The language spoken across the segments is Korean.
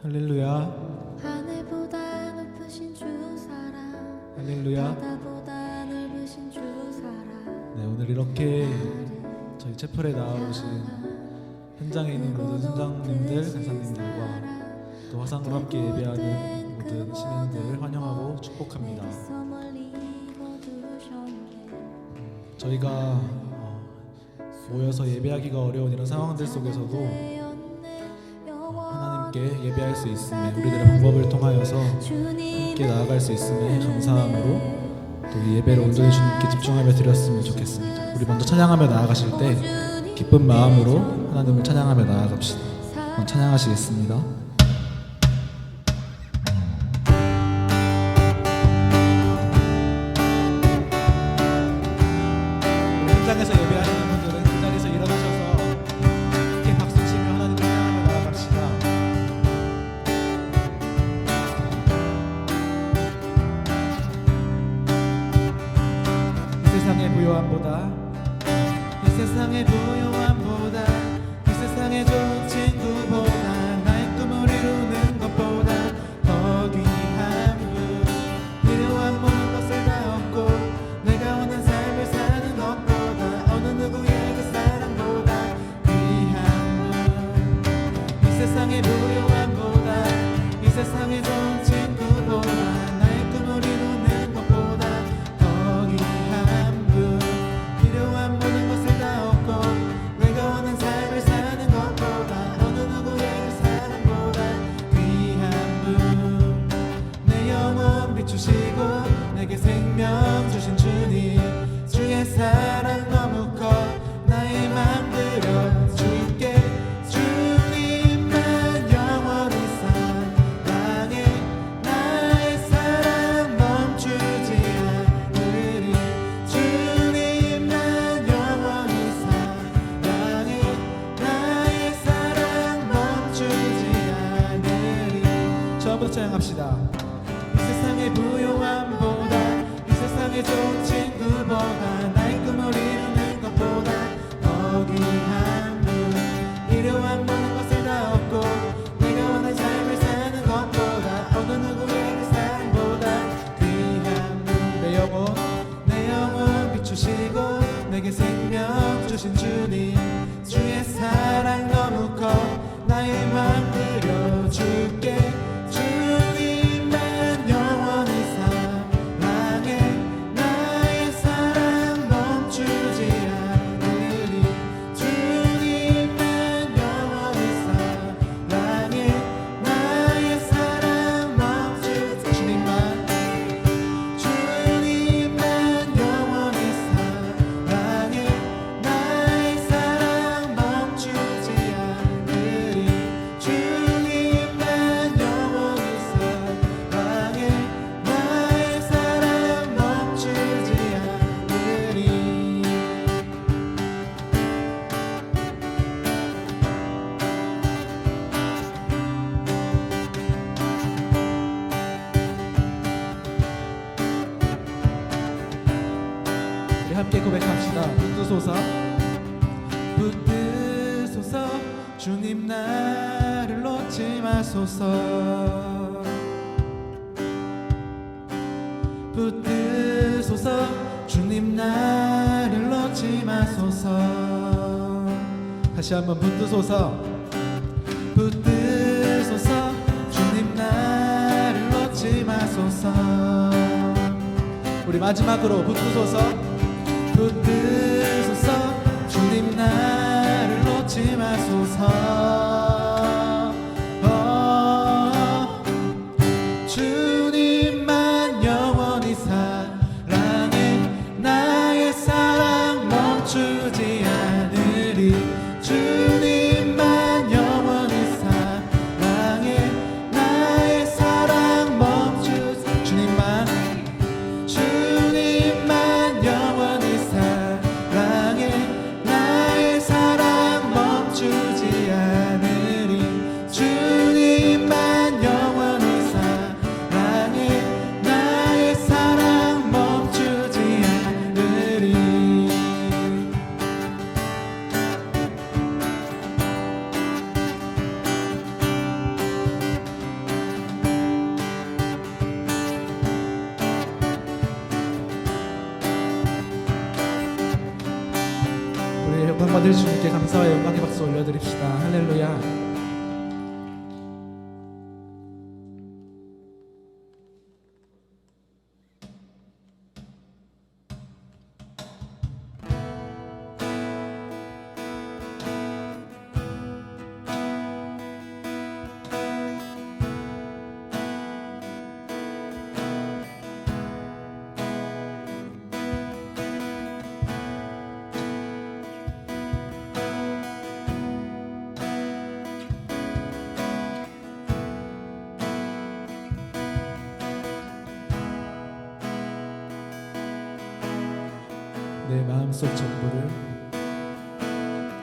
할렐루야. 하늘보다 높으신 주 사랑, 할렐루야. 바다보다 넓으신 주 사랑. 네, 오늘 이렇게 저희 채플에 나와오신 현장에 있는 모든 선장님들, 간사님들과 또 화상으로 함께 예배하는 모든 시민들을 환영하고 축복합니다. 저희가 모여서 예배하기가 어려운 이런 상황들 속에서도 하나님께 예배할 수 있음에, 우리들의 방법을 통하여서 함께 나아갈 수 있음에 감사함으로 또 이 예배를 온전히 주님께 집중하며 드렸으면 좋겠습니다. 우리 먼저 찬양하며 나아가실 때 기쁜 마음으로 하나님을 찬양하며 나아갑시다. 찬양하시겠습니다. 현장에서 예배하시는 분들은 그 자리에서 일어나셔서 함께 박수치며 하나님을 찬양하며 나아갑시다. 이 세상의 부요함보다, 이 세상의 부요함보다, 이 세상의 좋은 친구보다, 나의 꿈을 이루는 것보다 더 귀한 분, 필요한 모든 것을 다 얻고 내가 원한 삶을 사는 것보다, 어느 누구의 그 사랑보다 귀한 분. 이 세상의 부요함보다, 이 세상의 좋은 친구보다, 나의 꿈을 이루는 것보다 더 귀한 분, 필요한 모든 것을 다 얻고 내가 원한 삶을 사는 것보다, 어느 누구의 그 사랑보다 귀한 분. 내 영혼 비추시고 내게 생명 주신 주님, 주의 사랑 너무 커 나의 맘 들여 주께, 주님만 영원히 사랑해, 나의 사랑 멈추지 않으리. 주님만 영원히 사랑해, 나의 사랑 멈추지 않으리. 처음부터 찬양합시다. 이 세상의 부요함보다, 이 세상의 좋은 친구보다, 나의 꿈을 이루는 것보다 더 귀한 분, 필요한 모든 것을 다 얻고 내가 원한 삶을 사는 것보다, 어느 누구의 그 사랑보다 귀한 분. 내 영혼 비추시고 내게 생명 주신 주님, 주의 사랑 너무 커 나의 맘 들여 주께, 주님만 영원히 사랑해, 나의 사랑 멈추지 않으리. 주님만 영원히 사랑해, 나의 사랑 멈추지, 주님만 영원히 사랑해, 나의 사랑 멈추지 않으리. 주님만 영원히 사랑해, 나의 사랑 멈추지 않으리. 우리 함께 고백합시다. 붙드소서, 붙드소서, 주님 나를 놓지 마소서. 붙드소서, 주님 나를 놓지 마소서. 다시 한번 붙드소서, 붙드소서, 주님 나를 놓지 마소서. 우리 마지막으로 붙드소서, 붙드소서, 주님 나를 놓지 마소서. 주님만 영원히 사랑해, 나의 사랑 멈추지 않으리. 주님만 영원히 사랑해, 나의 사랑 멈추지, 주님만 영원히 사랑해, 나의 사랑 멈추지 않으리. 주님만 영원히 사랑해, 나의 사랑 멈추지 않으리. 우리 영광 받을 주님께 감사와 영광의 박수 올려드립시다. 할렐루야. 내 마음속 전부를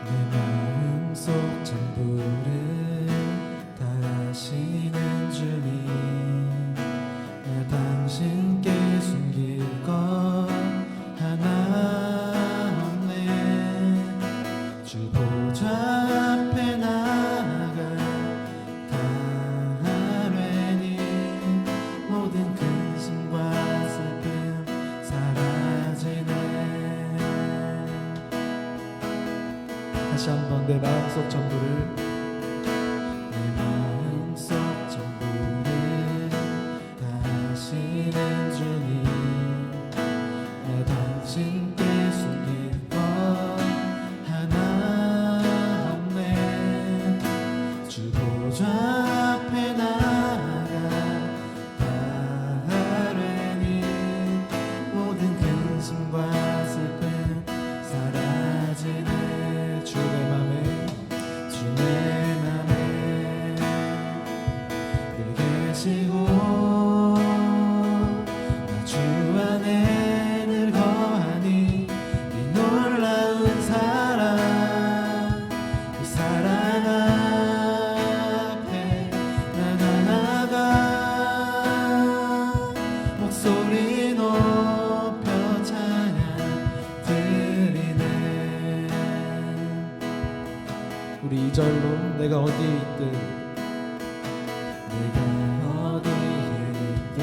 내 마음속 전부를 다 하시는 주님 나 당신께 숨길 것 하나 없네 주 보좌 앞에 나아가 다 하려니 모든 근심과 슬픔 사라지네 다시 한번 내 마음속 전부를 내 마음속 전부를 다 하시는 주님 나 당신께 숨길 것 하나 없네 주 보좌 앞에 나아가 다 하려니 모든 근심과 슬픔 사라지네 주의 맘에 늘 계시고 나 주 안에 늘 거하니 이 놀라운 사랑 이 사랑 앞에 나 나아가 목소리 높여 찬양 드리네 우리 2절로 내가 어디에 있든 내가 어디에 있든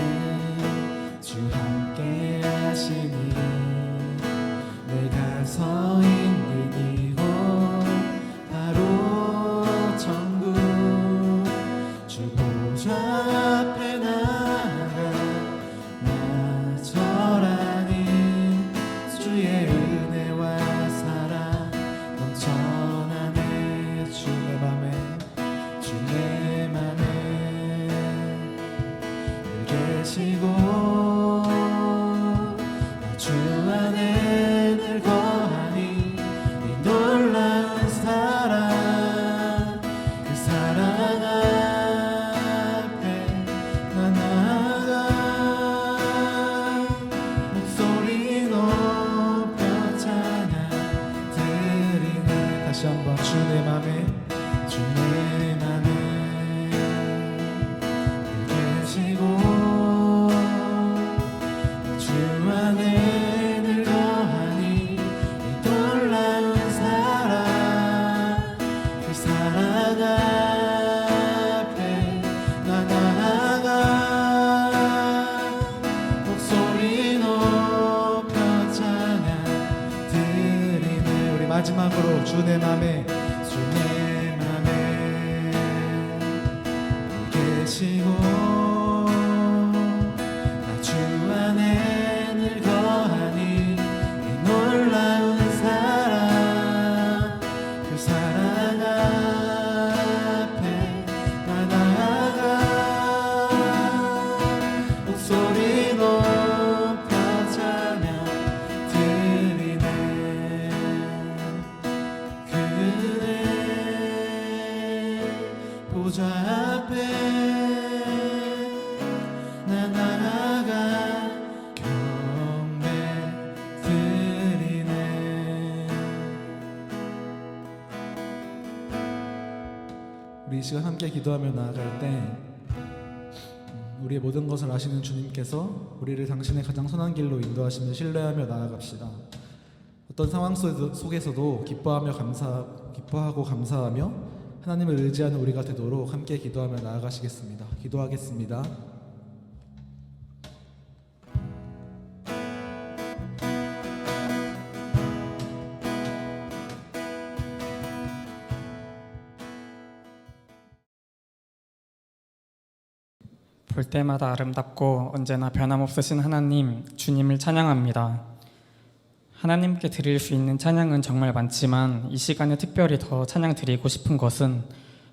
주 함께 하시니 내가 서 있는 이곳 바로 천국 주 보좌 앞에 나아가 나 절하니 주의 은혜와 사랑 넘쳐나네 주의 맘에 늘 계시고 나 주 안에 늘 거하니 이 놀라운 사랑 그 사랑 앞에 나 나아가 목소리 높여 찬양 드리네 다시 한번 주 내 맘에 늘 계시고 주 안에 늘 거하니 이 놀라운 사랑 그 사랑 앞에 나 나아가 목소리 높여 찬양 드리네 우리 마지막으로 주 내 맘에 계시고 나 주 안에 늘 거하니 이 놀라운 사랑 그 사랑 앞에 나 나아가 목소리 높여 찬양 드리네 그대 보좌 앞에 나 나아가 경배 드리네 우리 이 시간 함께 기도하며 나아갈 때 우리의 모든 것을 아시는 주님께서 우리를 당신의 가장 선한 길로 인도하시며 신뢰하며 나아갑시다. 어떤 상황 속에서도 기뻐하고 감사하며 하나님을 의지하는 우리가 되도록 함께 기도하며 나아가시겠습니다. 기도하겠습니다. 볼 때마다 아름답고 언제나 변함없으신 하나님, 주님을 찬양합니다. 하나님께 드릴 수 있는 찬양은 정말 많지만 이 시간에 특별히 더 찬양 드리고 싶은 것은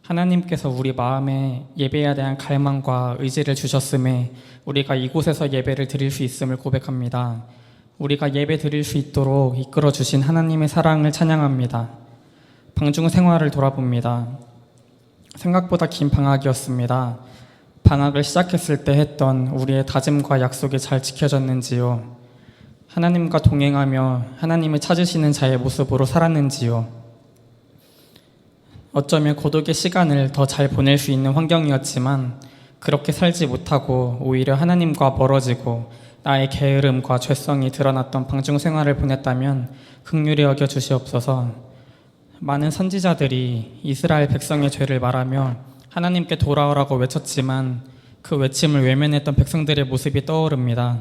하나님께서 우리 마음에 예배에 대한 갈망과 의지를 주셨음에 우리가 이곳에서 예배를 드릴 수 있음을 고백합니다. 우리가 예배 드릴 수 있도록 이끌어 주신 하나님의 사랑을 찬양합니다. 방중 생활을 돌아봅니다. 생각보다 긴 방학이었습니다. 방학을 시작했을 때 했던 우리의 다짐과 약속이 잘 지켜졌는지요? 하나님과 동행하며 하나님을 찾으시는 자의 모습으로 살았는지요? 어쩌면 고독의 시간을 더 잘 보낼 수 있는 환경이었지만 그렇게 살지 못하고 오히려 하나님과 멀어지고 나의 게으름과 죄성이 드러났던 방중 생활을 보냈다면 긍휼히 여겨 주시옵소서. 많은 선지자들이 이스라엘 백성의 죄를 말하며 하나님께 돌아오라고 외쳤지만 그 외침을 외면했던 백성들의 모습이 떠오릅니다.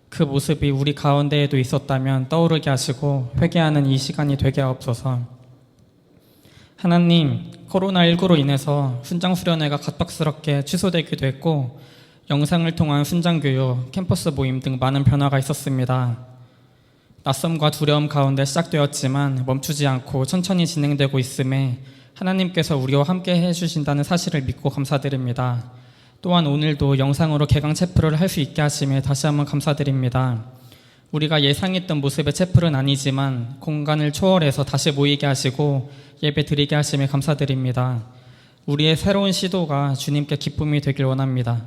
그 모습이 우리 가운데에도 있었다면 떠오르게 하시고 회개하는 이 시간이 되게 하옵소서. 하나님, 코로나19로 인해서 훈장수련회가 갑작스럽게 취소되기도 했고 영상을 통한 훈장교육, 캠퍼스 모임 등 많은 변화가 있었습니다. 낯섦과 두려움 가운데 시작되었지만 멈추지 않고 천천히 진행되고 있음에 하나님께서 우리와 함께 해주신다는 사실을 믿고 감사드립니다. 또한 오늘도 영상으로 개강 채플을 할 수 있게 하심에 다시 한번 감사드립니다. 우리가 예상했던 모습의 채플은 아니지만 공간을 초월해서 다시 모이게 하시고 예배 드리게 하심에 감사드립니다. 우리의 새로운 시도가 주님께 기쁨이 되길 원합니다.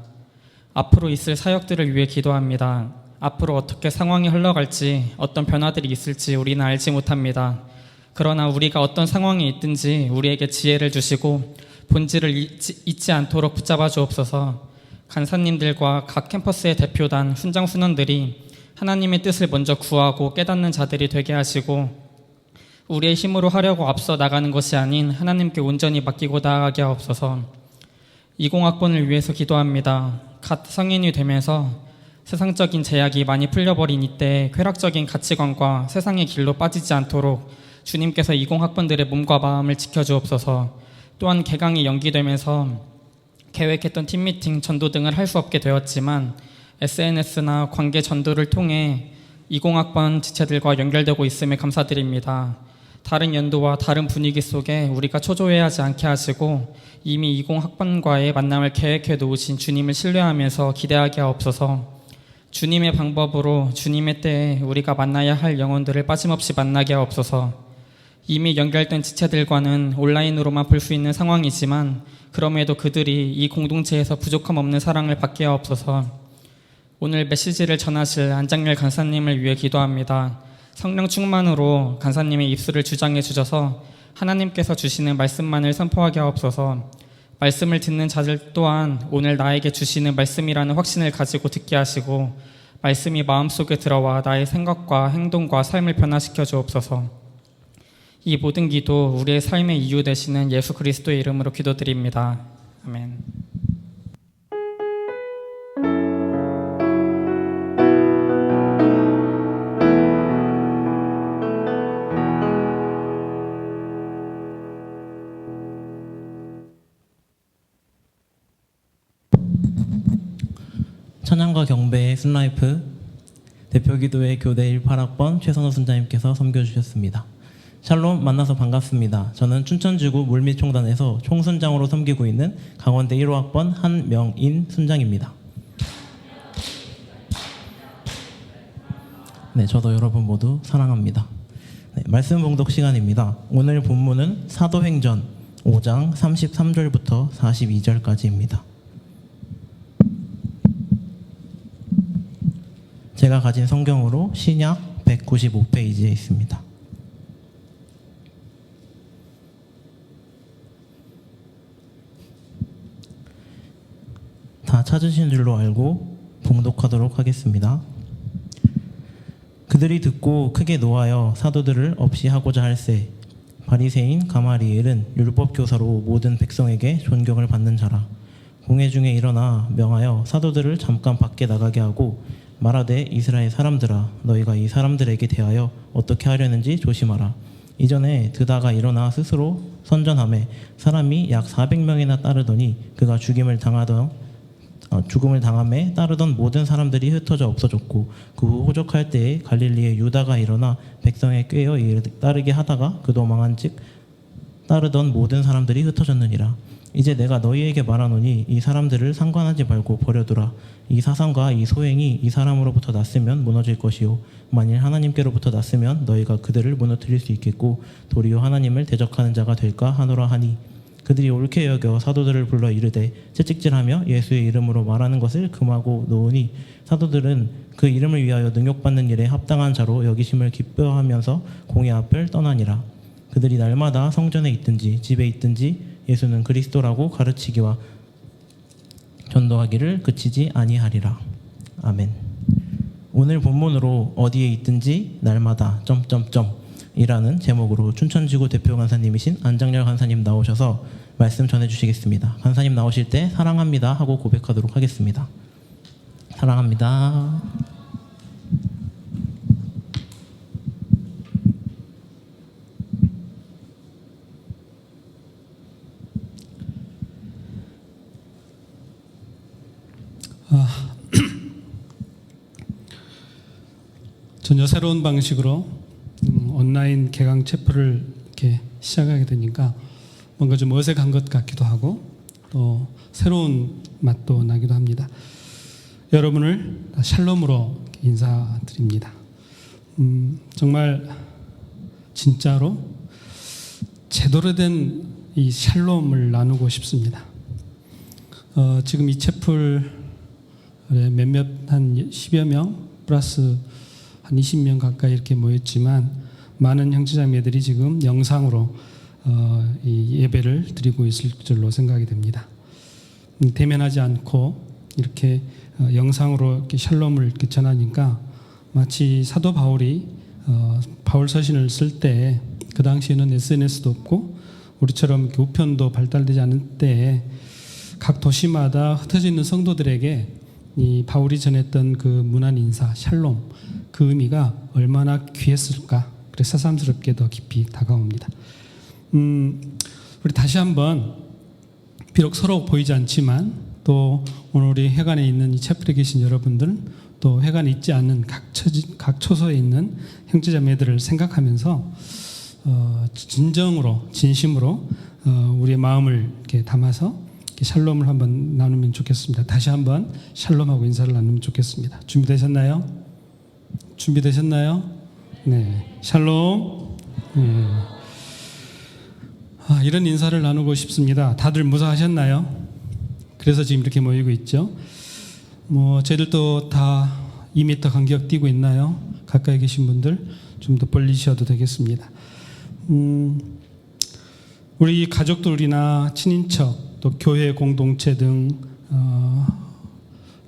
앞으로 있을 사역들을 위해 기도합니다. 앞으로 어떻게 상황이 흘러갈지, 어떤 변화들이 있을지 우리는 알지 못합니다. 그러나 우리가 어떤 상황이 있든지 우리에게 지혜를 주시고 본질을 잊지 않도록 붙잡아 주옵소서. 간사님들과 각 캠퍼스의 대표단, 훈장 순원들이 하나님의 뜻을 먼저 구하고 깨닫는 자들이 되게 하시고 우리의 힘으로 하려고 앞서 나가는 것이 아닌 하나님께 온전히 맡기고 나아가게 하옵소서. 20학번을 위해서 기도합니다. 갓 성인이 되면서 세상적인 제약이 많이 풀려버린 이때 쾌락적인 가치관과 세상의 길로 빠지지 않도록 주님께서 20학번들의 몸과 마음을 지켜주옵소서. 또한 개강이 연기되면서 계획했던 팀미팅, 전도 등을 할 수 없게 되었지만 SNS나 관계 전도를 통해 20학번 지체들과 연결되고 있음에 감사드립니다. 다른 연도와 다른 분위기 속에 우리가 초조해하지 않게 하시고 이미 20학번과의 만남을 계획해 놓으신 주님을 신뢰하면서 기대하게 하옵소서. 주님의 방법으로 주님의 때에 우리가 만나야 할 영혼들을 빠짐없이 만나게 하옵소서. 이미 연결된 지체들과는 온라인으로만 볼 수 있는 상황이지만 그럼에도 그들이 이 공동체에서 부족함 없는 사랑을 받게 하옵소서. 오늘 메시지를 전하실 안장렬 간사님을 위해 기도합니다. 성령 충만으로 간사님의 입술을 주장해 주셔서 하나님께서 주시는 말씀만을 선포하게 하옵소서. 말씀을 듣는 자들 또한 오늘 나에게 주시는 말씀이라는 확신을 가지고 듣게 하시고 말씀이 마음속에 들어와 나의 생각과 행동과 삶을 변화시켜 주옵소서. 이 모든 기도 우리의 삶의 이유 되시는 예수 그리스도의 이름으로 기도드립니다. 아멘. 찬양과 경배의 순라이프 대표기도회 교대 18학번 최선호 순자님께서 섬겨주셨습니다. 샬롬, 만나서 반갑습니다. 저는 춘천지구 물밑총단에서 총순장으로 섬기고 있는 강원대 1호학번 한명인 순장입니다. 네, 저도 여러분 모두 사랑합니다. 네, 말씀 봉독 시간입니다. 오늘 본문은 사도행전 5장 33절부터 42절까지입니다. 제가 가진 성경으로 신약 195페이지에 있습니다. 다 찾으신 줄로 알고 봉독하도록 하겠습니다. 그들이 듣고 크게 노하여 사도들을 없이 하고자 할세. 바리새인 가마리엘은 율법 교사로 모든 백성에게 존경을 받는 자라. 공회 중에 일어나 명하여 사도들을 잠깐 밖에 나가게 하고 말하되 이스라엘 사람들아 너희가 이 사람들에게 대하여 어떻게 하려는지 조심하라. 이전에 드다가 일어나 스스로 선전하매 사람이 약 400명이나 따르더니 그가 죽임을 당하던 죽음을 당함에 따르던 모든 사람들이 흩어져 없어졌고 그 후 호적할 때에 갈릴리의 유다가 일어나 백성에 꾀어 이를 따르게 하다가 그 도망한즉 따르던 모든 사람들이 흩어졌느니라. 이제 내가 너희에게 말하노니 이 사람들을 상관하지 말고 버려두라. 이 사상과 이 소행이 이 사람으로부터 났으면 무너질 것이요 만일 하나님께로부터 났으면 너희가 그들을 무너뜨릴 수 있겠고 도리어 하나님을 대적하는 자가 될까 하노라 하니 그들이 옳게 여겨 사도들을 불러 이르되 채찍질하며 예수의 이름으로 말하는 것을 금하고 놓으니 사도들은 그 이름을 위하여 능욕받는 일에 합당한 자로 여기심을 기뻐하면서 공회 앞을 떠나니라. 그들이 날마다 성전에 있든지 집에 있든지 예수는 그리스도라고 가르치기와 전도하기를 그치지 아니하리라. 아멘. 오늘 본문으로 어디에 있든지 날마다 이라는 제목으로 춘천지구 대표 간사님이신 안장렬 간사님 나오셔서 말씀 전해주시겠습니다. 간사님 나오실 때 사랑합니다 하고 고백하도록 하겠습니다. 사랑합니다. 전혀 새로운 방식으로 온라인 개강 체프를 이렇게 시작하게 되니까 뭔가 좀 어색한 것 같기도 하고 또 새로운 맛도 나기도 합니다. 여러분을 샬롬으로 인사드립니다. 정말 진짜로 제대로 된 이 샬롬을 나누고 싶습니다. 지금 이 채플에 몇몇 한 10여 명 플러스 한 20명 가까이 이렇게 모였지만 많은 형제자매들이 지금 영상으로 이 예배를 드리고 있을 줄로 생각이 됩니다. 대면하지 않고 이렇게 영상으로 이렇게 샬롬을 이렇게 전하니까 마치 사도 바울이 바울 서신을 쓸 때 그 당시에는 SNS도 없고 우리처럼 이렇게 우편도 발달되지 않은 때에 각 도시마다 흩어져 있는 성도들에게 이 바울이 전했던 그 문안 인사 샬롬 그 의미가 얼마나 귀했을까. 그래서 새삼스럽게 더 깊이 다가옵니다. 우리 다시 한번 비록 서로 보이지 않지만 또 오늘 우리 회관에 있는 이 채플에 계신 여러분들 또 회관에 있지 않는 각 초소에 있는 형제자매들을 생각하면서 진정으로 진심으로 우리의 마음을 이렇게 담아서 이렇게 샬롬을 한번 나누면 좋겠습니다. 다시 한번 샬롬하고 인사를 나누면 좋겠습니다. 준비되셨나요? 준비되셨나요? 네, 샬롬. 네. 이런 인사를 나누고 싶습니다. 다들 무사하셨나요? 그래서 지금 이렇게 모이고 있죠. 저희들도 다 2m 간격 뛰고 있나요? 가까이 계신 분들 좀 더 벌리셔도 되겠습니다. 우리 가족들이나 친인척 또 교회 공동체 등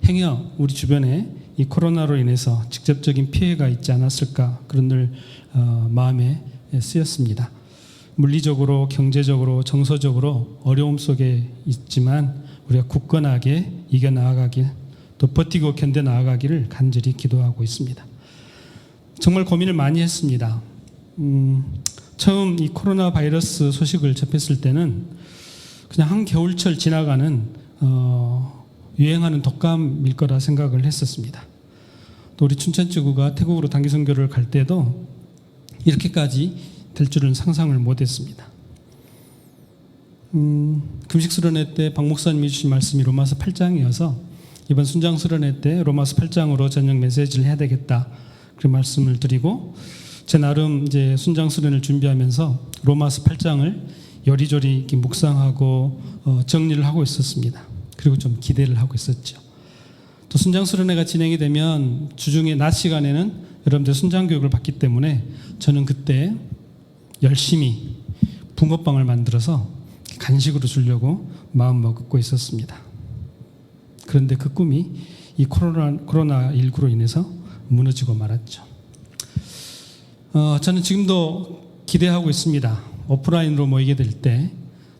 행여 우리 주변에 이 코로나로 인해서 직접적인 피해가 있지 않았을까 그런 늘 마음에 쓰였습니다. 물리적으로 경제적으로 정서적으로 어려움 속에 있지만 우리가 굳건하게 이겨나가길 또 버티고 견뎌나가기를 간절히 기도하고 있습니다. 정말 고민을 많이 했습니다. 처음 이 코로나 바이러스 소식을 접했을 때는 그냥 한 겨울철 지나가는 유행하는 독감일 거라 생각을 했었습니다. 또 우리 춘천지구가 태국으로 단기 선교를 갈 때도 이렇게까지 될 줄은 상상을 못했습니다. 금식 수련회 때 박 목사님이 주신 말씀이 로마서 8장이어서 이번 순장 수련회 때 로마서 8장으로 저녁 메시지를 해야 되겠다 그런 말씀을 드리고 제 나름 이제 순장 수련을 준비하면서 로마서 8장을 요리조리 이렇게 묵상하고 정리를 하고 있었습니다. 그리고 좀 기대를 하고 있었죠. 또 순장 수련회가 진행이 되면 주중에 낮 시간에는 여러분들 순장 교육을 받기 때문에 저는 그때 열심히 붕어빵을 만들어서 간식으로 주려고 마음 먹고 있었습니다. 그런데 그 꿈이 이 코로나19로 인해서 무너지고 말았죠. 저는 지금도 기대하고 있습니다. 오프라인으로 모이게 될 때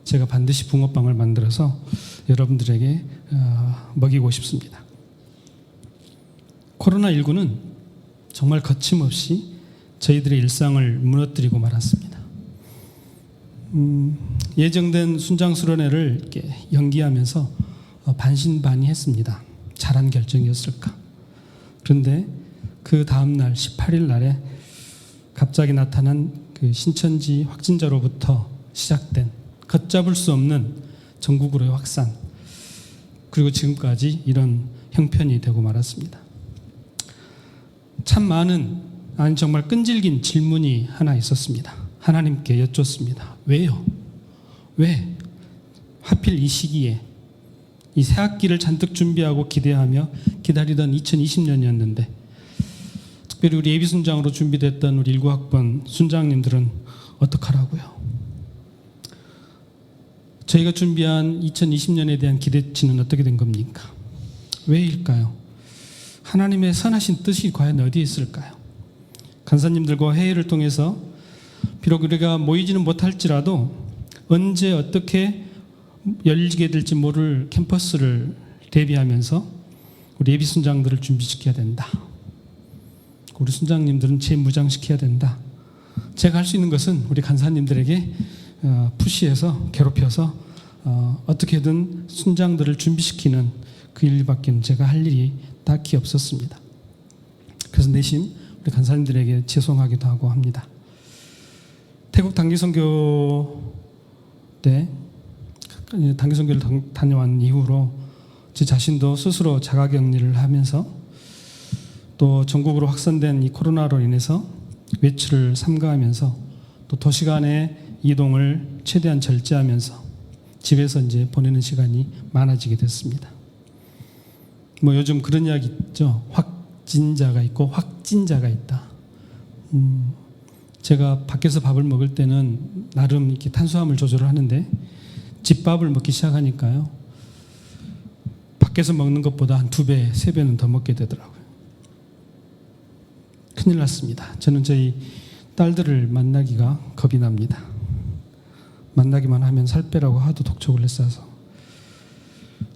제가 반드시 붕어빵을 만들어서 여러분들에게 먹이고 싶습니다. 코로나19는 정말 거침없이 저희들의 일상을 무너뜨리고 말았습니다. 예정된 순장 수련회를 이렇게 연기하면서 반신반의했습니다. 잘한 결정이었을까? 그런데 그 다음 날 18일 날에 갑자기 나타난 그 신천지 확진자로부터 시작된 걷잡을 수 없는 전국으로의 확산, 그리고 지금까지 이런 형편이 되고 말았습니다. 참 많은, 아니 정말 끈질긴 질문이 하나 있었습니다. 하나님께 여쭙습니다. 왜요? 왜 하필 이 시기에 이 새학기를 잔뜩 준비하고 기대하며 기다리던 2020년이었는데 특별히 우리 예비순장으로 준비됐던 우리 19학번 순장님들은 어떡하라고요? 저희가 준비한 2020년에 대한 기대치는 어떻게 된 겁니까? 왜일까요? 하나님의 선하신 뜻이 과연 어디에 있을까요? 간사님들과 회의를 통해서 비록 우리가 모이지는 못할지라도 언제 어떻게 열리게 될지 모를 캠퍼스를 대비하면서 우리 예비 순장들을 준비시켜야 된다. 우리 순장님들은 재무장시켜야 된다. 제가 할 수 있는 것은 우리 간사님들에게 푸시해서 괴롭혀서 어떻게든 순장들을 준비시키는 그 일밖에 제가 할 일이 딱히 없었습니다. 그래서 내심 우리 간사님들에게 죄송하기도 하고 합니다. 태국 단기선교 때 단기선교를 다녀온 이후로 제 자신도 스스로 자가격리를 하면서 또 전국으로 확산된 이 코로나로 인해서 외출을 삼가하면서 또 도시 간의 이동을 최대한 절제하면서 집에서 이제 보내는 시간이 많아지게 됐습니다. 뭐 요즘 그런 이야기 있죠. 확진자가 있고 확진자가 있다. 제가 밖에서 밥을 먹을 때는 나름 이렇게 탄수화물 조절을 하는데 집밥을 먹기 시작하니까요. 밖에서 먹는 것보다 한 2배, 3배는 더 먹게 되더라고요. 큰일 났습니다. 저는 저희 딸들을 만나기가 겁이 납니다. 만나기만 하면 살 빼라고 하도 독촉을 했어서.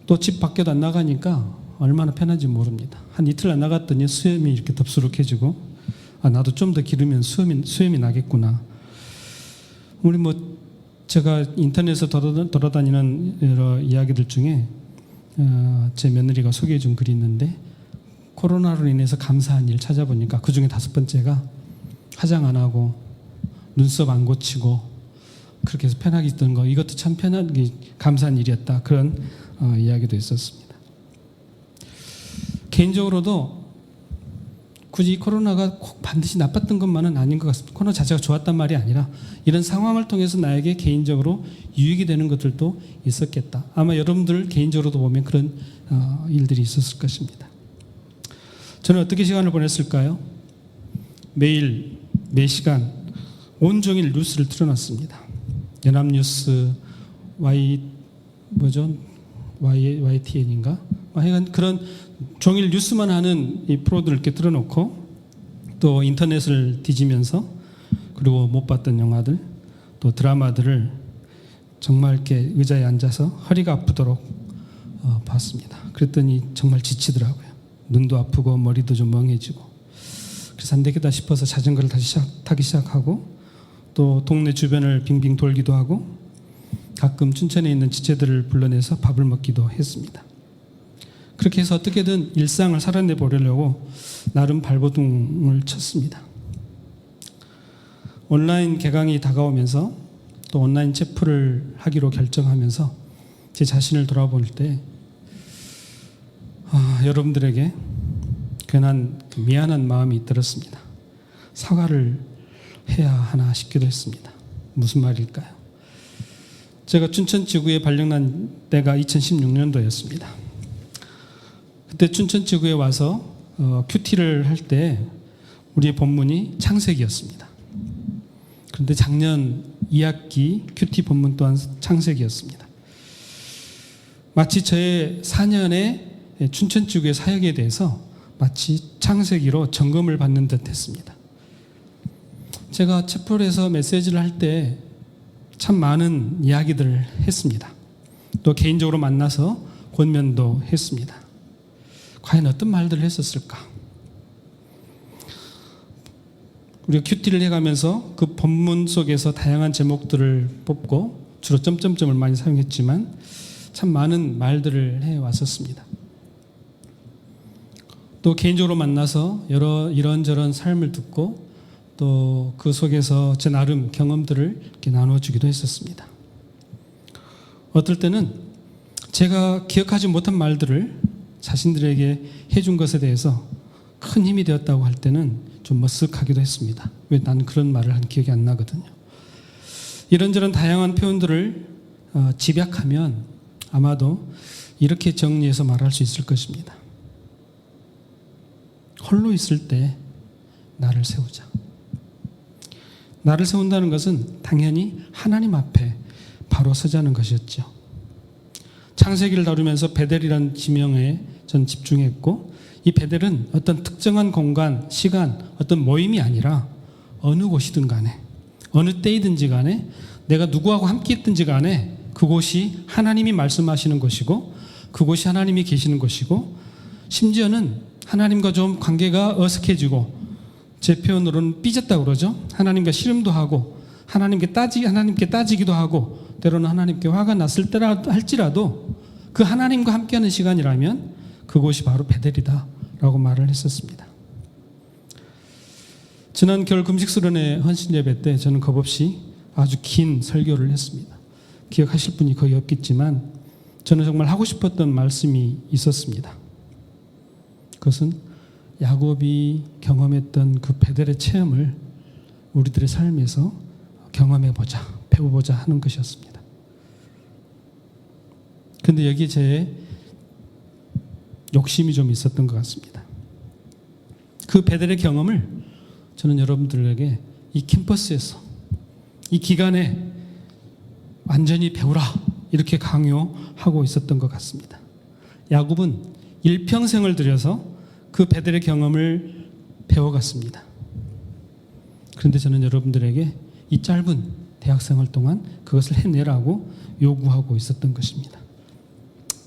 또 집 밖에도 안 나가니까 얼마나 편한지 모릅니다. 한 이틀 안 나갔더니 수염이 이렇게 덥수룩해지고 나도 좀 더 기르면 수염이 나겠구나. 우리 제가 인터넷에서 돌아다니는 여러 이야기들 중에 제 며느리가 소개해 준 글이 있는데 코로나로 인해서 감사한 일 찾아보니까 그 중에 5번째가 화장 안 하고 눈썹 안 고치고 그렇게 해서 편하게 있던 거, 이것도 참 편하게 감사한 일이었다. 그런 이야기도 있었습니다. 개인적으로도 굳이 코로나가 꼭 반드시 나빴던 것만은 아닌 것 같습니다. 코로나 자체가 좋았단 말이 아니라 이런 상황을 통해서 나에게 개인적으로 유익이 되는 것들도 있었겠다. 아마 여러분들 개인적으로도 보면 그런 일들이 있었을 것입니다. 저는 어떻게 시간을 보냈을까요? 매일 매시간 온종일 뉴스를 틀어놨습니다. 연합뉴스, YTN인가? 하여간 그런 종일 뉴스만 하는 이 프로들을 이렇게 틀어놓고 또 인터넷을 뒤지면서 그리고 못 봤던 영화들 또 드라마들을 정말 이렇게 의자에 앉아서 허리가 아프도록 봤습니다. 그랬더니 정말 지치더라고요. 눈도 아프고 머리도 좀 멍해지고 그래서 안 되겠다 싶어서 자전거를 다시 타기 시작하고 또 동네 주변을 빙빙 돌기도 하고 가끔 춘천에 있는 지체들을 불러내서 밥을 먹기도 했습니다. 그렇게 해서 어떻게든 일상을 살아내보려고 나름 발버둥을 쳤습니다. 온라인 개강이 다가오면서 또 온라인 체프를 하기로 결정하면서 제 자신을 돌아볼 때 여러분들에게 괜한 미안한 마음이 들었습니다. 사과를 해야 하나 싶기도 했습니다. 무슨 말일까요? 제가 춘천지구에 발령난 때가 2016년도였습니다. 그때 춘천지구에 와서 큐티를 할 때 우리의 본문이 창세기였습니다. 그런데 작년 2학기 큐티 본문 또한 창세기였습니다. 마치 저의 4년의 춘천지구의 사역에 대해서 마치 창세기로 점검을 받는 듯 했습니다. 제가 채플에서 메시지를 할 때 참 많은 이야기들을 했습니다. 또 개인적으로 만나서 권면도 했습니다. 과연 어떤 말들을 했었을까? 우리가 큐티를 해가면서 그 본문 속에서 다양한 제목들을 뽑고 주로 점점점을 많이 사용했지만 참 많은 말들을 해왔었습니다. 또 개인적으로 만나서 이런저런 삶을 듣고 또 그 속에서 제 나름 경험들을 이렇게 나눠주기도 했었습니다. 어떨 때는 제가 기억하지 못한 말들을 자신들에게 해준 것에 대해서 큰 힘이 되었다고 할 때는 좀 머쓱하기도 했습니다. 왜 나는 그런 말을 한 기억이 안 나거든요. 이런저런 다양한 표현들을 집약하면 아마도 이렇게 정리해서 말할 수 있을 것입니다. 홀로 있을 때 나를 세우자. 나를 세운다는 것은 당연히 하나님 앞에 바로 서자는 것이었죠. 창세기를 다루면서 베델이라는 지명에 전 집중했고, 이 베델은 어떤 특정한 공간, 시간, 어떤 모임이 아니라 어느 곳이든 간에, 어느 때이든지 간에, 내가 누구하고 함께 있든지 간에 그곳이 하나님이 말씀하시는 곳이고, 그곳이 하나님이 계시는 곳이고, 심지어는 하나님과 좀 관계가 어색해지고, 제 표현으로는 삐졌다고 그러죠. 하나님과 씨름도 하고, 하나님께 따지기도 하고, 때로는 하나님께 화가 났을 때라 할지라도 그 하나님과 함께하는 시간이라면 그곳이 바로 베델이다 라고 말을 했었습니다. 지난 겨울 금식 수련회 헌신 예배 때 저는 겁없이 아주 긴 설교를 했습니다. 기억하실 분이 거의 없겠지만 저는 정말 하고 싶었던 말씀이 있었습니다. 그것은 야곱이 경험했던 그 베델의 체험을 우리들의 삶에서 경험해보자, 배워보자 하는 것이었습니다. 그런데 여기에 제 욕심이 좀 있었던 것 같습니다. 그 베델의 경험을 저는 여러분들에게 이 캠퍼스에서, 이 기간에 완전히 배우라 이렇게 강요하고 있었던 것 같습니다. 야곱은 일평생을 들여서 그 베델의 경험을 배워갔습니다. 그런데 저는 여러분들에게 이 짧은 대학생활 동안 그것을 해내라고 요구하고 있었던 것입니다.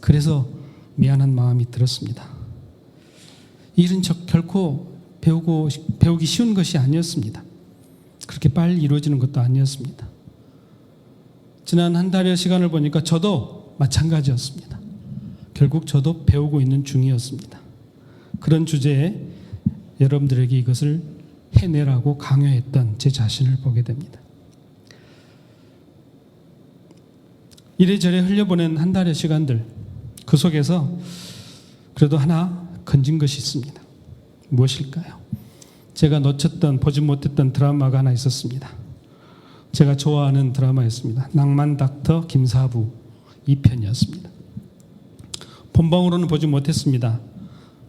그래서 미안한 마음이 들었습니다. 이 일은 결코 배우기 쉬운 것이 아니었습니다. 그렇게 빨리 이루어지는 것도 아니었습니다. 지난 한 달의 시간을 보니까 저도 마찬가지였습니다. 결국 저도 배우고 있는 중이었습니다. 그런 주제에 여러분들에게 이것을 해내라고 강요했던 제 자신을 보게 됩니다. 이래저래 흘려보낸 한 달의 시간들, 그 속에서 그래도 하나 건진 것이 있습니다. 무엇일까요? 제가 놓쳤던, 보지 못했던 드라마가 하나 있었습니다. 제가 좋아하는 드라마였습니다. 낭만 닥터 김사부 2편이었습니다. 본방으로는 보지 못했습니다.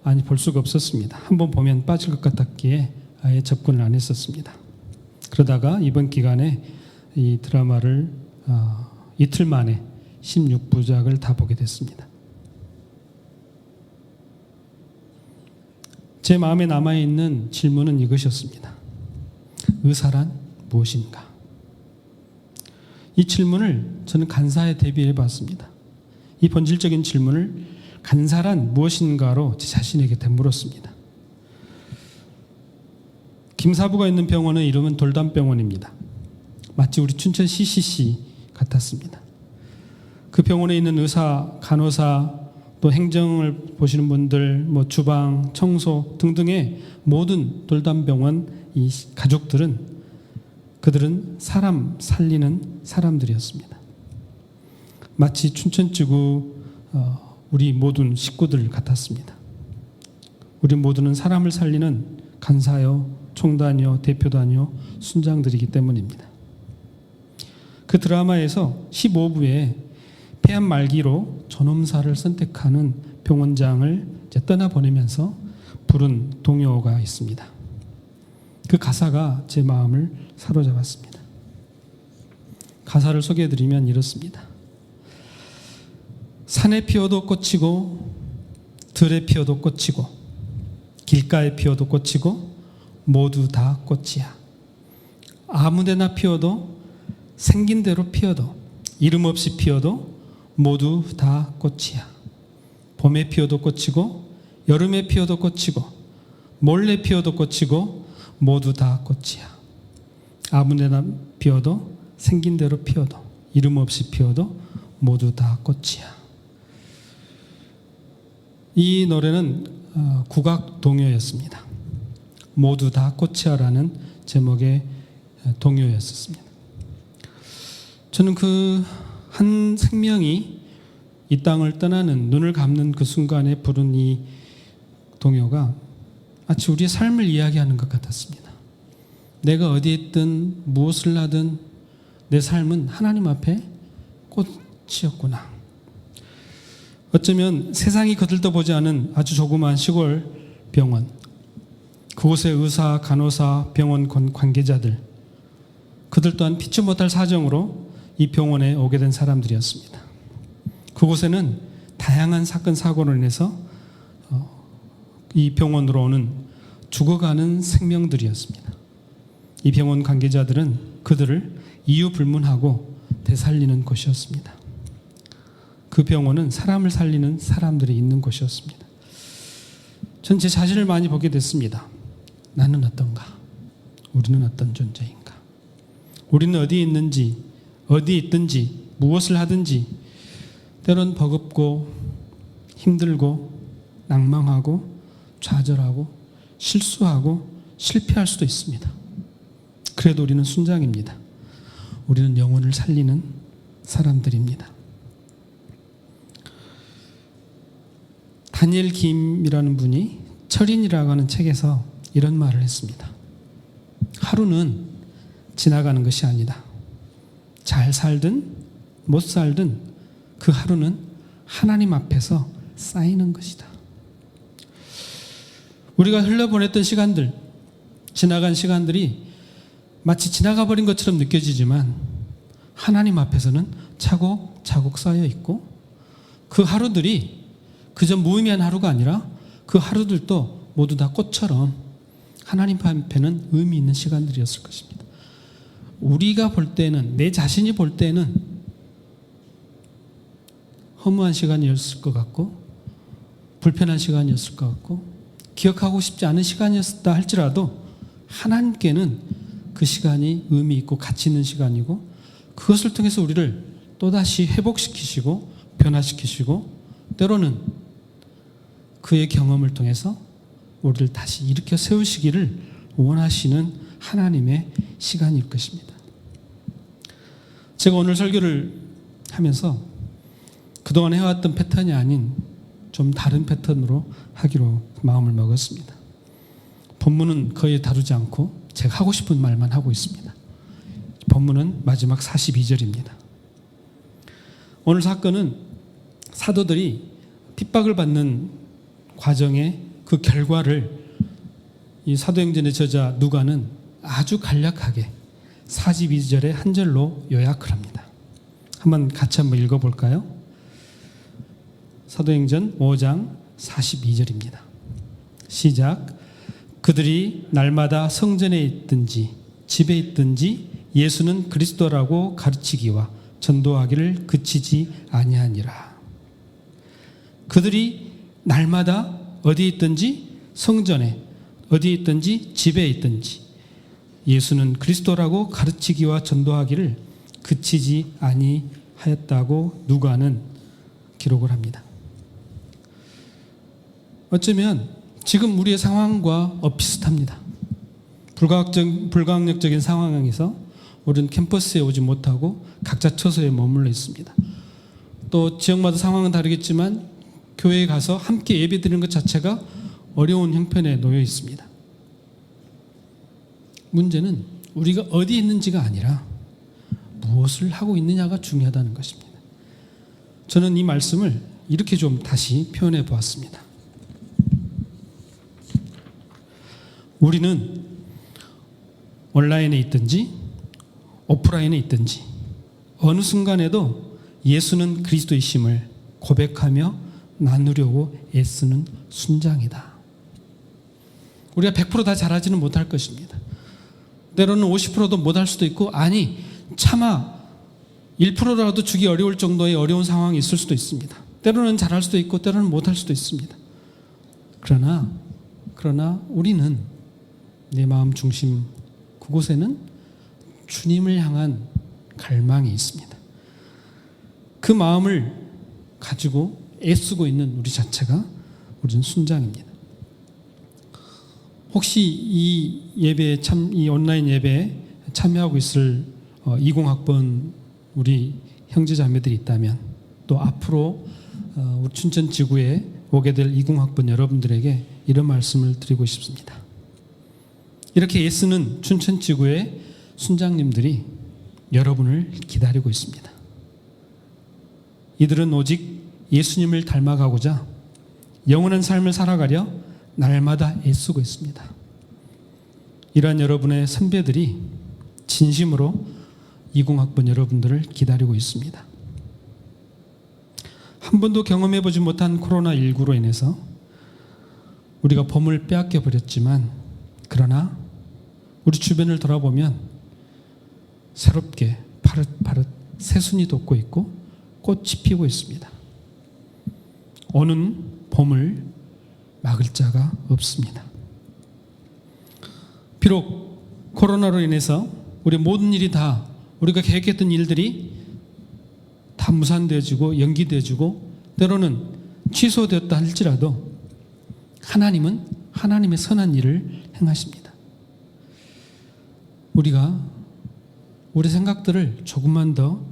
아니, 볼 수가 없었습니다. 한번 보면 빠질 것 같았기에 아예 접근을 안 했었습니다. 그러다가 이번 기간에 이 드라마를 이틀 만에 16부작을 다 보게 됐습니다. 제 마음에 남아있는 질문은 이것이었습니다. 의사란 무엇인가? 이 질문을 저는 간사에 대비해 봤습니다. 이 본질적인 질문을 간사란 무엇인가로 제 자신에게 되물었습니다. 김사부가 있는 병원의 이름은 돌담병원입니다. 마치 우리 춘천 CCC 같았습니다. 그 병원에 있는 의사, 간호사, 또 행정을 보시는 분들, 주방, 청소 등등의 모든 돌담병원 이 가족들은, 그들은 사람 살리는 사람들이었습니다. 마치 춘천지구 우리 모든 식구들 같았습니다. 우리 모두는 사람을 살리는 간사요, 총단이요, 대표단이요, 순장들이기 때문입니다. 그 드라마에서 15부에 폐암 말기로 전엄사를 선택하는 병원장을 이제 떠나보내면서 부른 동요가 있습니다. 그 가사가 제 마음을 사로잡았습니다. 가사를 소개해드리면 이렇습니다. 산에 피어도 꽃이고, 들에 피어도 꽃이고, 길가에 피어도 꽃이고, 모두 다 꽃이야. 아무데나 피어도, 생긴 대로 피어도, 이름 없이 피어도 모두 다 꽃이야. 봄에 피어도 꽃이고, 여름에 피어도 꽃이고, 몰래 피어도 꽃이고, 모두 다 꽃이야. 아무데나 피어도, 생긴 대로 피어도, 이름 없이 피어도 모두 다 꽃이야. 이 노래는 국악 동요였습니다. 모두 다 꽃이야라는 제목의 동요였었습니다. 저는 그 한 생명이 이 땅을 떠나는 눈을 감는 그 순간에 부른 이 동요가 마치 우리의 삶을 이야기하는 것 같았습니다. 내가 어디에 있든 무엇을 하든 내 삶은 하나님 앞에 꽃이었구나. 어쩌면 세상이 거들떠보지 않은 아주 조그마한 시골 병원, 그곳의 의사, 간호사, 병원 관계자들, 그들 또한 피치 못할 사정으로 이 병원에 오게 된 사람들이었습니다. 그곳에는 다양한 사건, 사고로 인해서 이 병원으로 오는 죽어가는 생명들이었습니다. 이 병원 관계자들은 그들을 이유 불문하고 되살리는 곳이었습니다. 그 병원은 사람을 살리는 사람들이 있는 곳이었습니다. 전 제 자신을 많이 보게 됐습니다. 나는 어떤가? 우리는 어떤 존재인가? 우리는 어디에 있는지, 어디에 있든지, 무엇을 하든지 때론 버겁고 힘들고 낭망하고 좌절하고 실수하고 실패할 수도 있습니다. 그래도 우리는 순장입니다. 우리는 영혼을 살리는 사람들입니다. 다니엘 김이라는 분이 철인이라고 하는 책에서 이런 말을 했습니다. 하루는 지나가는 것이 아니다. 잘 살든 못 살든 그 하루는 하나님 앞에서 쌓이는 것이다. 우리가 흘려보냈던 시간들, 지나간 시간들이 마치 지나가 버린 것처럼 느껴지지만 하나님 앞에서는 차곡차곡 쌓여 있고 그 하루들이 그저 무의미한 하루가 아니라 그 하루들도 모두 다 꽃처럼 하나님 앞에는 의미 있는 시간들이었을 것입니다. 우리가 볼 때는, 내 자신이 볼 때는 허무한 시간이었을 것 같고 불편한 시간이었을 것 같고 기억하고 싶지 않은 시간이었다 할지라도 하나님께는 그 시간이 의미 있고 가치 있는 시간이고 그것을 통해서 우리를 또다시 회복시키시고 변화시키시고 때로는 그의 경험을 통해서 우리를 다시 일으켜 세우시기를 원하시는 하나님의 시간일 것입니다. 제가 오늘 설교를 하면서 그동안 해왔던 패턴이 아닌 좀 다른 패턴으로 하기로 마음을 먹었습니다. 본문은 거의 다루지 않고 제가 하고 싶은 말만 하고 있습니다. 본문은 마지막 42절입니다. 오늘 사건은 사도들이 핍박을 받는 과정의 그 결과를 이 사도행전의 저자 누가는 아주 간략하게 42절의 한 절로 요약을 합니다. 같이 한번 읽어볼까요? 사도행전 5장 42절입니다. 시작. 그들이 날마다 성전에 있든지 집에 있든지 예수는 그리스도라고 가르치기와 전도하기를 그치지 아니하니라. 그들이 날마다 어디에 있든지 성전에 어디에 있든지 집에 있든지 예수는 그리스도라고 가르치기와 전도하기를 그치지 아니하였다고 누가는 기록을 합니다. 어쩌면 지금 우리의 상황과 비슷합니다. 불가항력적인 상황에서 우리는 캠퍼스에 오지 못하고 각자 처소에 머물러 있습니다. 또 지역마다 상황은 다르겠지만 교회에 가서 함께 예배드리는 것 자체가 어려운 형편에 놓여 있습니다. 문제는 우리가 어디 있는지가 아니라 무엇을 하고 있느냐가 중요하다는 것입니다. 저는 이 말씀을 이렇게 좀 다시 표현해 보았습니다. 우리는 온라인에 있든지 오프라인에 있든지 어느 순간에도 예수는 그리스도이심을 고백하며 나누려고 애쓰는 순장이다. 우리가 100% 다 잘하지는 못할 것입니다. 때로는 50%도 못할 수도 있고 아니 차마 1%라도 주기 어려울 정도의 어려운 상황이 있을 수도 있습니다. 때로는 잘할 수도 있고 때로는 못할 수도 있습니다. 그러나 우리는 내 마음 중심 그곳에는 주님을 향한 갈망이 있습니다. 그 마음을 가지고 애쓰고 있는 우리 자체가 우리는 순장입니다. 혹시 이 예배에 이 온라인 예배에 참여하고 있을 20학번 우리 형제자매들이 있다면, 또 앞으로 우리 춘천 지구에 오게 될 20학번 여러분들에게 이런 말씀을 드리고 싶습니다. 이렇게 애쓰는 춘천 지구의 순장님들이 여러분을 기다리고 있습니다. 이들은 오직 예수님을 닮아가고자 영원한 삶을 살아가려 날마다 애쓰고 있습니다. 이러한 여러분의 선배들이 진심으로 20학번 여러분들을 기다리고 있습니다. 한 번도 경험해보지 못한 코로나19로 인해서 우리가 봄을 빼앗겨 버렸지만, 그러나 우리 주변을 돌아보면 새롭게 파릇파릇 새순이 돋고 있고 꽃이 피고 있습니다. 오는 봄을 막을 자가 없습니다. 비록 코로나로 인해서 우리 모든 일이 다, 우리가 계획했던 일들이 다 무산되어지고 연기되어지고 때로는 취소되었다 할지라도 하나님은 하나님의 선한 일을 행하십니다. 우리가 우리 생각들을 조금만 더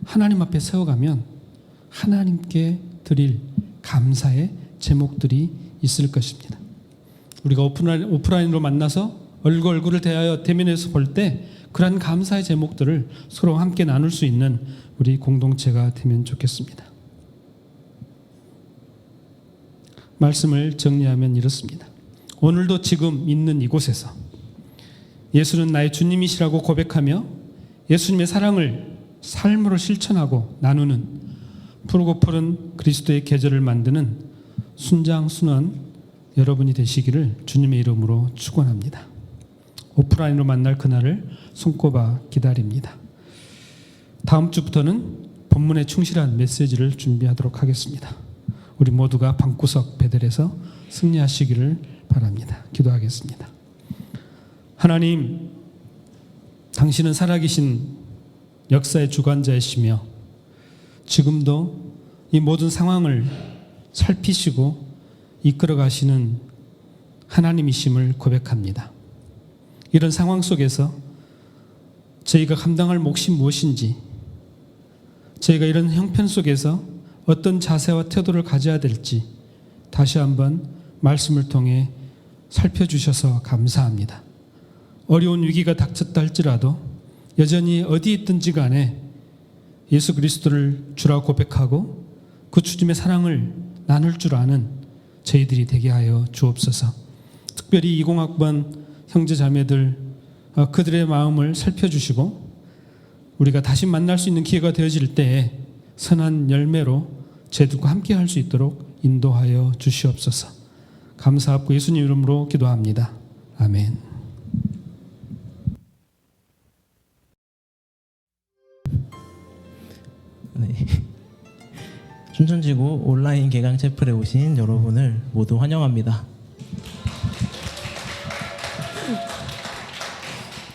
하나님 앞에 세워가면 하나님께 드릴 감사의 제목들이 있을 것입니다. 우리가 오프라인으로 만나서 얼굴을 대면해서 볼 때 그러한 감사의 제목들을 서로 함께 나눌 수 있는 우리 공동체가 되면 좋겠습니다. 말씀을 정리하면 이렇습니다. 오늘도 지금 있는 이곳에서 예수는 나의 주님이시라고 고백하며 예수님의 사랑을 삶으로 실천하고 나누는 푸르고 푸른 그리스도의 계절을 만드는 순장순원 여러분이 되시기를 주님의 이름으로 축원합니다. 오프라인으로 만날 그날을 손꼽아 기다립니다. 다음 주부터는 본문에 충실한 메시지를 준비하도록 하겠습니다. 우리 모두가 방구석 베델에서 승리하시기를 바랍니다. 기도하겠습니다. 하나님, 당신은 살아계신 역사의 주관자이시며 지금도 이 모든 상황을 살피시고 이끌어 가시는 하나님이심을 고백합니다. 이런 상황 속에서 저희가 감당할 몫이 무엇인지, 저희가 이런 형편 속에서 어떤 자세와 태도를 가져야 될지 다시 한번 말씀을 통해 살펴주셔서 감사합니다. 어려운 위기가 닥쳤다 할지라도 여전히 어디 있든지 간에 예수 그리스도를 주라 고백하고 그 주님의 사랑을 나눌 줄 아는 저희들이 되게 하여 주옵소서. 특별히 20학번 형제 자매들, 그들의 마음을 살펴주시고 우리가 다시 만날 수 있는 기회가 되어질 때에 선한 열매로 저희들과 함께 할 수 있도록 인도하여 주시옵소서. 감사하고 예수님 이름으로 기도합니다. 아멘. 네. 춘천지구 온라인 개강 채플에 오신 여러분을 모두 환영합니다.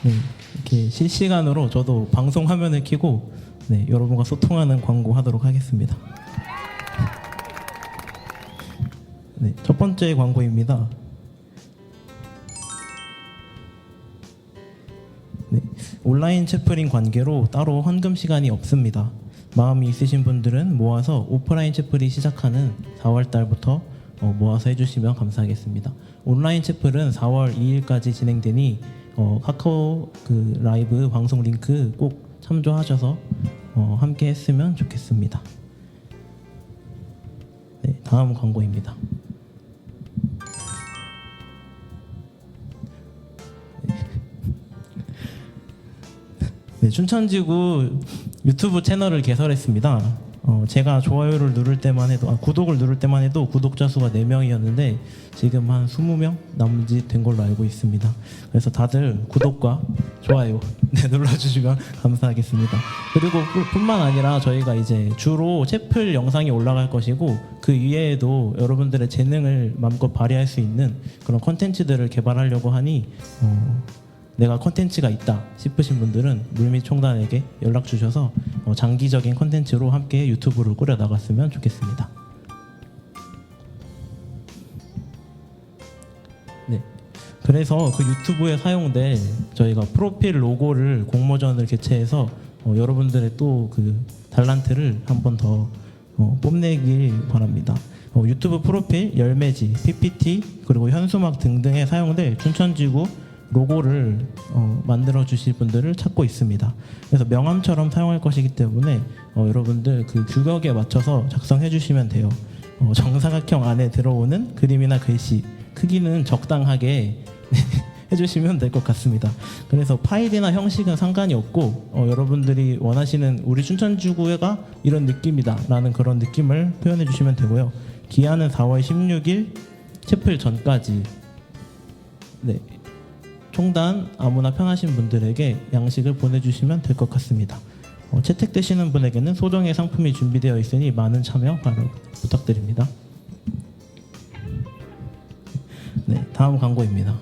네, 이렇게 실시간으로 저도 방송 화면을 켜고 여러분과 소통하는 광고 하도록 하겠습니다. 네, 첫 번째 광고입니다. 네, 온라인 채플인 관계로 따로 헌금 시간이 없습니다. 마음이 있으신 분들은 모아서 오프라인 채플이 시작하는 4월 달부터 모아서 해주시면 감사하겠습니다. 온라인 채플은 4월 2일까지 진행되니 카카오 라이브 방송 링크 꼭 참조하셔서 함께 했으면 좋겠습니다. 네, 다음 광고입니다. 네, 춘천지구 유튜브 채널을 개설했습니다. 제가 좋아요를 누를 때만 해도 구독을 누를 때만 해도 구독자 수가 4명이었는데 지금 한 20명 남짓 된 걸로 알고 있습니다. 그래서 다들 구독과 좋아요 눌러주시면 감사하겠습니다. 그리고 뿐만 아니라 저희가 이제 주로 채플 영상이 올라갈 것이고 그 이외에도 여러분들의 재능을 마음껏 발휘할 수 있는 그런 콘텐츠들을 개발하려고 하니 내가 콘텐츠가 있다 싶으신 분들은 물밑 총단에게 연락 주셔서 장기적인 콘텐츠로 함께 유튜브를 꾸려 나갔으면 좋겠습니다. 그래서 그 유튜브에 사용될 저희가 프로필 로고를 공모전을 개최해서 여러분들의 또 그 달란트를 한 번 더 뽐내길 바랍니다. 유튜브 프로필, 열매지, PPT 그리고 현수막 등등에 사용될 춘천지구 로고를 만들어 주실 분들을 찾고 있습니다. 그래서 명함처럼 사용할 것이기 때문에 여러분들 그 규격에 맞춰서 작성해 주시면 돼요. 정사각형 안에 들어오는 그림이나 글씨 크기는 적당하게 해주시면 될 것 같습니다. 그래서 파일이나 형식은 상관이 없고 여러분들이 원하시는 우리 춘천지구가 이런 느낌이다 라는 그런 느낌을 표현해 주시면 되고요. 기한은 4월 16일 채플 전까지. 네, 총단 아무나 편하신 분들에게 양식을 보내주시면 될 것 같습니다. 채택되시는 분에게는 소정의 상품이 준비되어 있으니 많은 참여 바로 부탁드립니다. 네, 다음 광고입니다.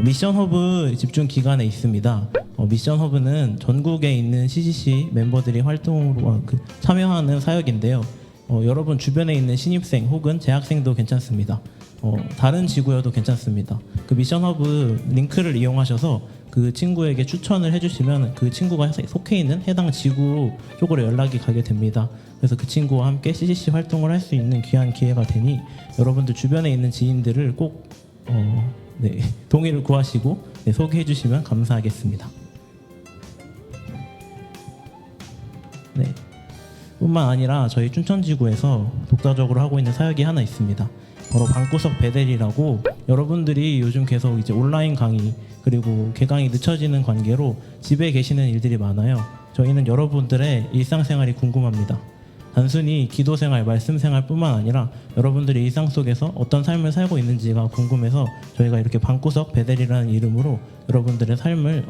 미션 허브 집중 기간에 있습니다. 미션 허브는 전국에 있는 CCC 멤버들이 활동으로 참여하는 사역인데요. 여러분 주변에 있는 신입생 혹은 재학생도 괜찮습니다. 다른 지구여도 괜찮습니다. 그 미션 허브 링크를 이용하셔서 그 친구에게 추천을 해주시면 그 친구가 속해 있는 해당 지구 쪽으로 연락이 가게 됩니다. 그래서 그 친구와 함께 CCC 활동을 할 수 있는 귀한 기회가 되니 여러분들 주변에 있는 지인들을 꼭 네, 동의를 구하시고 네, 소개해 주시면 감사하겠습니다. 네, 뿐만 아니라 저희 춘천지구에서 독자적으로 하고 있는 사역이 하나 있습니다. 바로 방구석 베델이라고 여러분들이 요즘 계속 이제 온라인 강의 그리고 개강이 늦춰지는 관계로 집에 계시는 일들이 많아요. 저희는 여러분들의 일상생활이 궁금합니다. 단순히 기도생활, 말씀생활뿐만 아니라 여러분들이 일상 속에서 어떤 삶을 살고 있는지가 궁금해서 저희가 이렇게 방구석 베델이라는 이름으로 여러분들의 삶을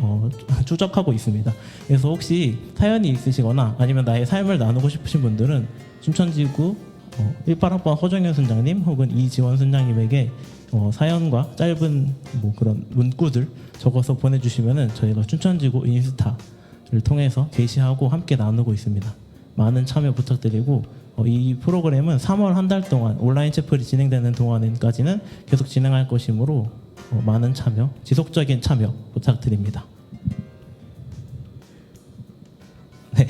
추적하고 있습니다. 그래서 혹시 사연이 있으시거나 아니면 나의 삶을 나누고 싶으신 분들은 춘천지구 18학번 허정현 순장님 혹은 이지원 순장님에게 사연과 짧은 뭐 그런 문구들 적어서 보내주시면은 저희가 춘천지구 인스타를 통해서 게시하고 함께 나누고 있습니다. 많은 참여 부탁드리고 이 프로그램은 3월 한 달 동안 온라인 채플이 진행되는 동안까지는 계속 진행할 것이므로 많은 참여, 지속적인 참여 부탁드립니다. 네,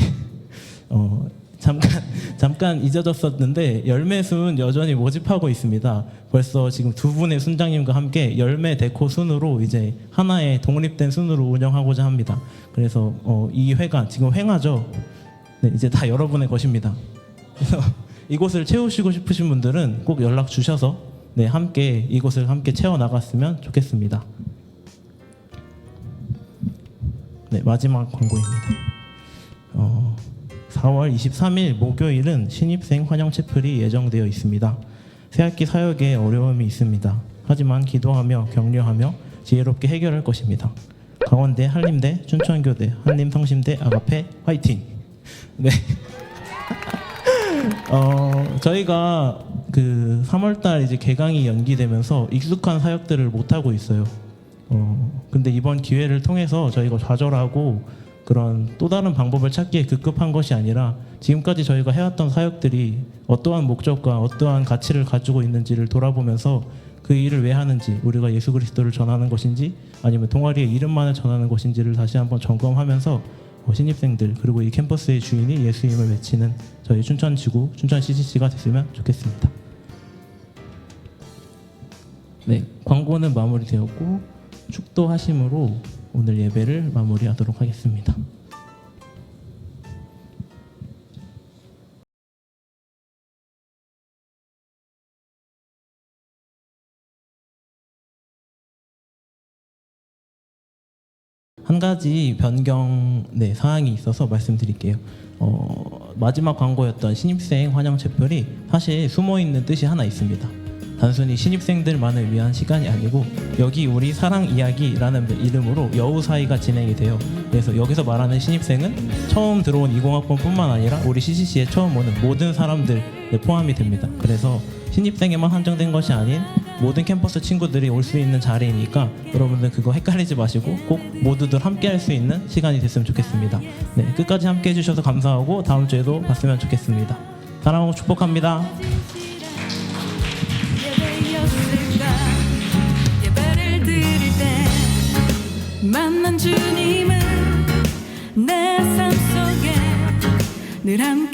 잠깐 잊어졌었는데 열매순 여전히 모집하고 있습니다. 벌써 지금 두 분의 순장님과 함께 열매 데코 순으로 이제 하나의 독립된 순으로 운영하고자 합니다. 그래서 이 회가 지금 횡하죠. 네, 이제 다 여러분의 것입니다. 그래서 이곳을 채우시고 싶으신 분들은 꼭 연락 주셔서 네, 함께 이곳을 함께 채워 나갔으면 좋겠습니다. 네, 마지막 광고입니다. 4월 23일 목요일은 신입생 환영 채플이 예정되어 있습니다. 새학기 사역에 어려움이 있습니다. 하지만 기도하며 격려하며 지혜롭게 해결할 것입니다. 강원대, 한림대, 춘천교대, 한림성심대, 아가페 화이팅! 네. 저희가 그 3월달 이제 개강이 연기되면서 익숙한 사역들을 못 하고 있어요. 근데 이번 기회를 통해서 저희가 좌절하고 그런 또 다른 방법을 찾기에 급급한 것이 아니라 지금까지 저희가 해왔던 사역들이 어떠한 목적과 어떠한 가치를 가지고 있는지를 돌아보면서 그 일을 왜 하는지, 우리가 예수 그리스도를 전하는 것인지 아니면 동아리의 이름만을 전하는 것인지를 다시 한번 점검하면서 신입생들 그리고 이 캠퍼스의 주인이 예수님을 외치는 저희 춘천지구 춘천 CCC가 됐으면 좋겠습니다. 네, 광고는 마무리되었고 축도하심으로 오늘 예배를 마무리하도록 하겠습니다. 한 가지 변경 사항이 있어서 말씀드릴게요. 마지막 광고였던 신입생 환영 채플이 사실 숨어있는 뜻이 하나 있습니다. 단순히 신입생들만을 위한 시간이 아니고 여기 우리 사랑 이야기라는 이름으로 여우 사이가 진행이 돼요. 그래서 여기서 말하는 신입생은 처음 들어온 20학번뿐만 아니라 우리 CCC에 처음 오는 모든 사람들 포함이 됩니다. 그래서 신입생에만 한정된 것이 아닌 모든 캠퍼스 친구들이 올 수 있는 자리이니까 여러분들 그거 헷갈리지 마시고 꼭 모두들 함께 할 수 있는 시간이 됐으면 좋겠습니다. 네, 끝까지 함께 해주셔서 감사하고 다음 주에도 봤으면 좋겠습니다. 사랑하고 축복합니다. 예배를 드리 만난 주님은 내 삶 속에 늘 함께